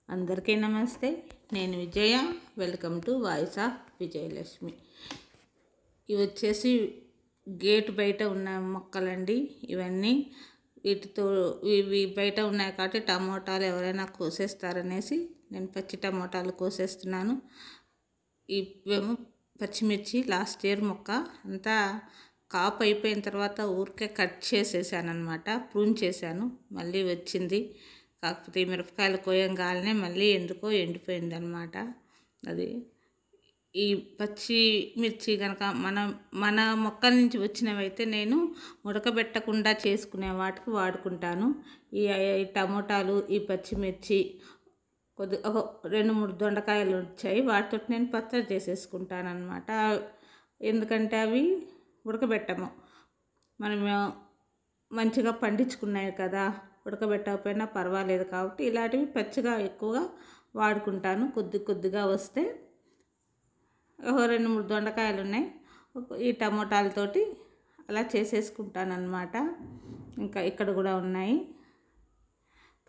అందరికీ నమస్తే. నేను Vijaya. Welcome to voice of Vijayalakshmi. ఇవి వచ్చేసి గేట్ బయట ఉన్న మొక్కలండి. ఇవన్నీ వీటితో ఇవి బయట ఉన్నాయి కాబట్టి టమోటాలు ఎవరైనా కోసేస్తారనేసి నేను పచ్చి టమోటాలు కోసేస్తున్నాను. ఇవేమో పచ్చిమిర్చి లాస్ట్ ఇయర్ మొక్క అంతా కాపు అయిపోయిన తర్వాత ఊరికే కట్ చేసేసాను అనమాట. ప్రూన్ చేశాను, మళ్ళీ వచ్చింది. కాకపోతే ఈ మిరపకాయలు కోయంగానే మళ్ళీ ఎందుకో ఎండిపోయిందనమాట. అది ఈ పచ్చి మిర్చి కనుక మన మొక్కల నుంచి వచ్చినవైతే నేను ఉడకబెట్టకుండా చేసుకునే వాటికి వాడుకుంటాను. ఈ టమోటాలు, ఈ పచ్చిమిర్చి, ఒక 2-3 దొండకాయలు వచ్చాయి, వాటితో నేను పచ్చడి చేసేసుకుంటాను అనమాట. ఎందుకంటే అవి ఉడకబెట్టము, మనం మంచిగా పండించుకున్నాయి కదా, ఉడకబెట్టకపోయినా పర్వాలేదు కాబట్టి ఇలాంటివి పచ్చిగా ఎక్కువగా వాడుకుంటాను. కొద్దిగా వస్తే ఒక 2-3 దొండకాయలు ఉన్నాయి, ఈ టమోటాలతోటి అలా చేసేసుకుంటాను అన్నమాట. ఇంకా ఇక్కడ కూడా ఉన్నాయి.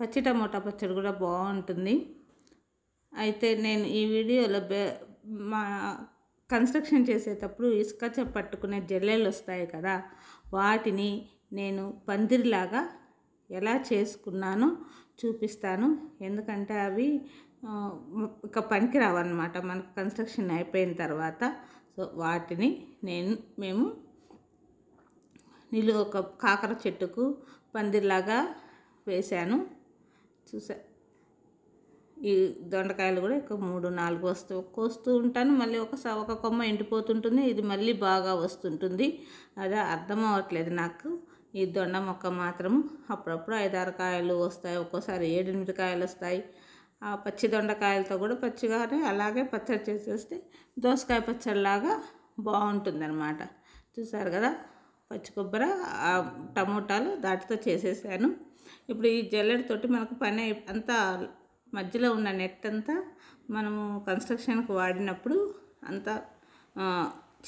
పచ్చి టమోటా పచ్చడి కూడా బాగుంటుంది. అయితే నేను ఈ వీడియోలో మా కన్స్ట్రక్షన్ చేసేటప్పుడు ఇసుక పట్టుకునే జల్లెలు వస్తాయి కదా, వాటిని నేను పందిరిలాగా ఎలా చేసుకున్నానో చూపిస్తాను. ఎందుకంటే అవి ఇక పనికిరావు అన్నమాట మనకు కన్స్ట్రక్షన్ అయిపోయిన తర్వాత. సో వాటిని మేము ఒక కాకర చెట్టుకు పందిరిలాగా వేశాను. ఈ దొండకాయలు కూడా ఒక 3-4 కోస్తూ ఉంటాను. మళ్ళీ ఒక కొమ్మ ఎండిపోతుంటుంది, ఇది మళ్ళీ బాగా వస్తుంటుంది. అదే అర్థం అవ్వట్లేదు నాకు. ఈ దొండ మొక్క మాత్రం అప్పుడప్పుడు 5-6 కాయలు వస్తాయి, ఒక్కోసారి 7-8 కాయలు వస్తాయి. ఆ పచ్చి దొండకాయలతో కూడా పచ్చిగానే అలాగే పచ్చడి చేసేస్తే దోసకాయ పచ్చడిలాగా బాగుంటుందన్నమాట. చూసారు కదా, పచ్చి కొబ్బరి, టమోటాలు దాటితో చేసేసాను. ఇప్పుడు ఈ జల్లెడతోటి మనకు పని అంతా, మధ్యలో ఉన్న నెట్ అంతా మనము కన్స్ట్రక్షన్కి వాడినప్పుడు అంతా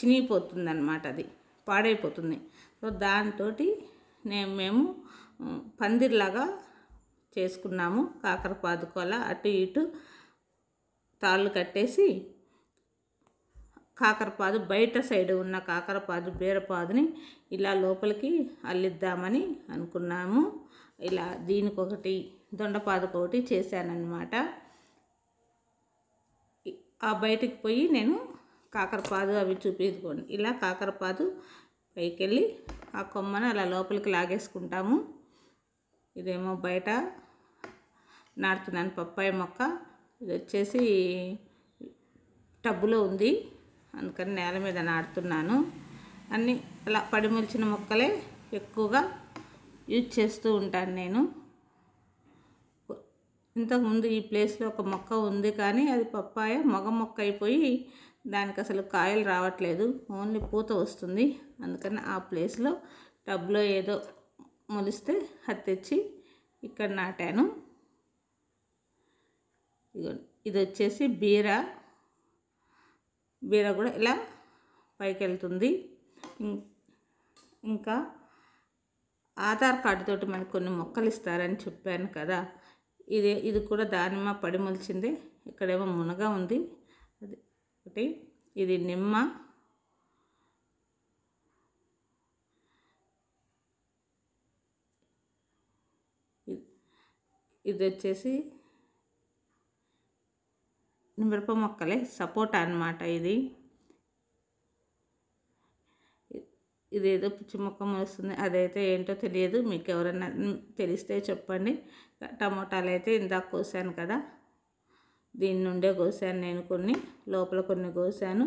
చినిగిపోతుంది అన్నమాట, అది పాడైపోతుంది. సో దాంతో మేము పందిర్లాగా చేసుకున్నాము. కాకరపాదుకు అలా అటు ఇటు తాళ్ళు కట్టేసి కాకరపాదు బయట సైడ్ ఉన్న కాకరపాదు బీరపాదుని ఇలా లోపలికి అల్లిద్దామని అనుకున్నాము. ఇలా దీనికొకటి, దొండపాదుకొకటి చేశానన్నమాట. ఆ బయటికి పోయి నేను కాకరపాదు అవి చూపించుకోండి. ఇలా కాకరపాదు పైకి వెళ్ళి ఆ కొమ్మను అలా లోపలికి లాగేసుకుంటాము. ఇదేమో బయట నాటుతున్నాను పప్పాయ మొక్క. ఇది వచ్చేసి టబ్బులో ఉంది, అందుకని నేల మీద నాటుతున్నాను. అన్నీ అలా పడిమొలిచిన మొక్కలే ఎక్కువగా యూజ్ చేస్తూ ఉంటాను నేను. ఇంతకుముందు ఈ ప్లేస్లో ఒక మొక్క ఉంది, కానీ అది పప్పాయ మగ మొక్క అయిపోయి దానికి అసలు కాయలు రావట్లేదు, ఓన్లీ పూత వస్తుంది. అందుకని ఆ ప్లేస్లో టబ్లో ఏదో మొలిస్తే అది తెచ్చి ఇక్కడ నాటాను. ఇది వచ్చేసి బీర కూడా ఇలా పైకి వెళ్తుంది. ఇంకా ఆధార్ కార్డు తోటి మనకు కొన్ని మొక్కలు ఇస్తారని చెప్పాను కదా, ఇది కూడా దానిమ్మ పడి మొలిచింది. ఇక్కడేమో మునగ ఉంది, అది ఒకటి. ఇది నిమ్మ, ఇది వచ్చేసి మిరప మొక్కలే, సపోటా అన్నమాట. ఇదేదో పిచ్చి మొక్క మోస్తుంది, అదైతే ఏంటో తెలియదు. మీకు ఎవరైనా తెలిస్తే చెప్పండి. టమోటాలు అయితే ఇందాక కోసాను కదా, దీని నుండే కోసాను నేను కొన్ని, లోపల కొన్ని కోసాను.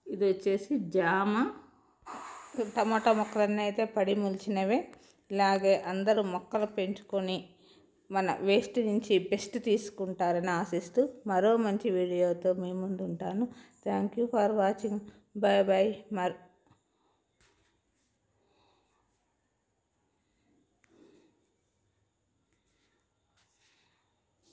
ఇది వచ్చేసి జామ. టమాటా మొక్కలన్నీ అయితే పడి మొలిచినవే. ఇలాగే అందరూ మొక్కలు పెంచుకొని మన వేస్ట్ నుంచి బెస్ట్ తీసుకుంటారని ఆశిస్తూ మరో మంచి వీడియోతో మీ ముందు ఉంటాను. Thank you for watching. Bye bye.